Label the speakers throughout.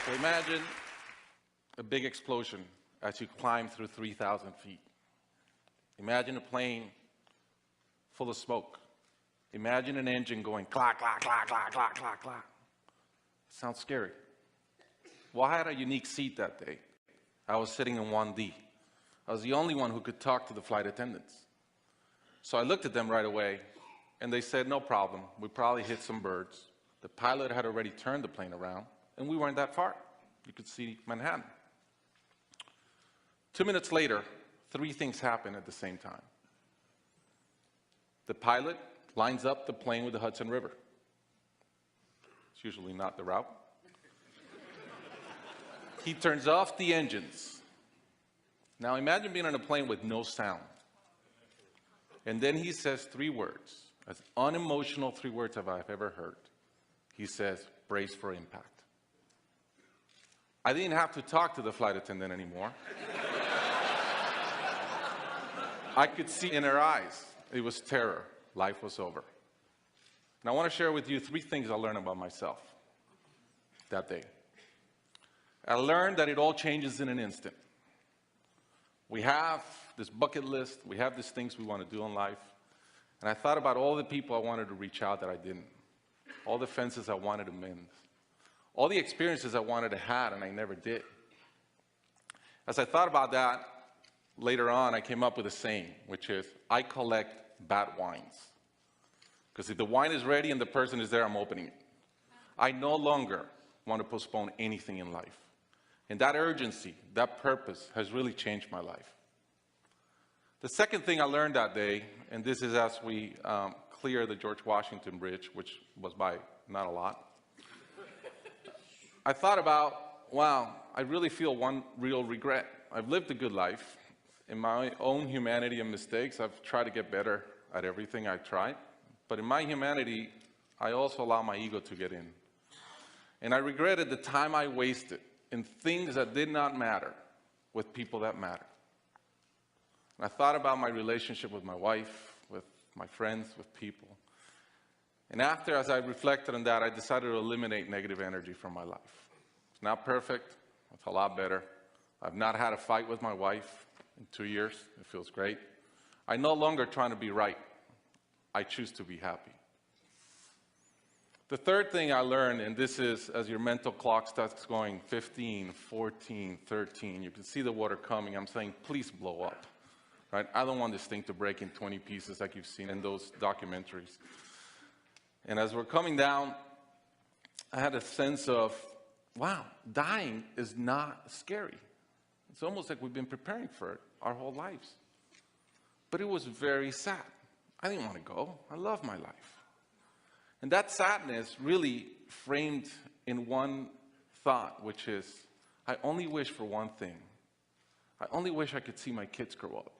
Speaker 1: So imagine a big explosion as you climb through 3,000 feet. Imagine a plane full of smoke. Imagine an engine going clack, clack, clack, clack, clack, clack, clack. Sounds scary. Well, I had a unique seat that day. I was sitting in 1D. I was the only one who could talk to the flight attendants. So I looked at them right away, and they said, no problem. We probably hit some birds. The pilot had already turned the plane around, and we weren't that far. You could see Manhattan. 2 minutes later, 3 things happened at the same time. The pilot lines up the plane with the Hudson River. It's usually not the route. He turns off the engines. Now imagine being on a plane with no sound. And then he says 3 words, as unemotional 3 words as I've ever heard. He says, brace for impact. I didn't have to talk to the flight attendant anymore. I could see in her eyes, it was terror. Life was over. And I want to share with you 3 things I learned about myself that day. I learned that it all changes in an instant. We have this bucket list, we have these things we want to do in life, and I thought about all the people I wanted to reach out that I didn't, all the fences I wanted to mend, all the experiences I wanted to have and I never did. As I thought about that, later on I came up with a saying, which is, I collect bad wines. Because if the wine is ready and the person is there, I'm opening it. I no longer want to postpone anything in life. And that urgency, that purpose has really changed my life. The second thing I learned that day, and this is as we clear the George Washington Bridge, which was by not a lot, I thought about, wow, I really feel one real regret. I've lived a good life. In my own humanity and mistakes, I've tried to get better at everything I've tried. But in my humanity, I also allow my ego to get in. And I regretted the time I wasted in things that did not matter with people that matter. And I thought about my relationship with my wife, with my friends, with people. And after, as I reflected on that, I decided to eliminate negative energy from my life. It's not perfect. It's a lot better. I've not had a fight with my wife in 2 years. It feels great. I'm no longer trying to be right. I choose to be happy. The third thing I learned, and this is as your mental clock starts going 15, 14, 13, you can see the water coming. I'm saying, please blow up. Right? I don't want this thing to break in 20 pieces like you've seen in those documentaries. And as we're coming down, I had a sense of, wow, dying is not scary. It's almost like we've been preparing for it our whole lives. But it was very sad. I didn't want to go. I love my life. And that sadness really framed in one thought, which is, I only wish for one thing. I only wish I could see my kids grow up.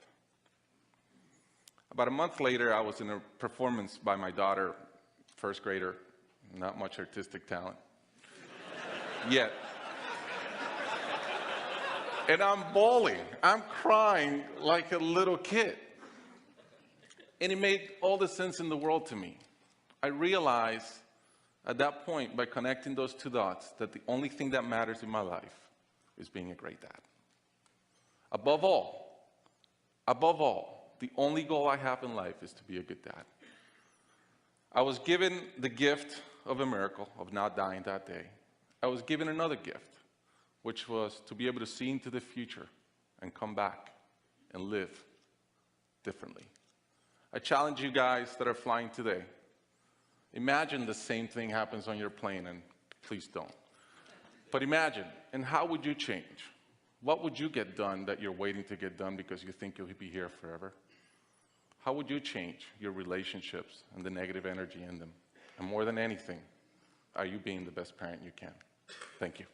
Speaker 1: About a month later, I was in a performance by my daughter, first grader, not much artistic talent, yet. And I'm bawling, I'm crying like a little kid. And it made all the sense in the world to me. I realized at that point, by connecting those 2 dots, that the only thing that matters in my life is being a great dad. Above all, the only goal I have in life is to be a good dad. I was given the gift of a miracle of not dying that day. I was given another gift, which was to be able to see into the future and come back and live differently. I challenge you guys that are flying today. Imagine the same thing happens on your plane, and please don't. But imagine, and how would you change? What would you get done that you're waiting to get done because you think you'll be here forever? How would you change your relationships and the negative energy in them? And more than anything, are you being the best parent you can? Thank you.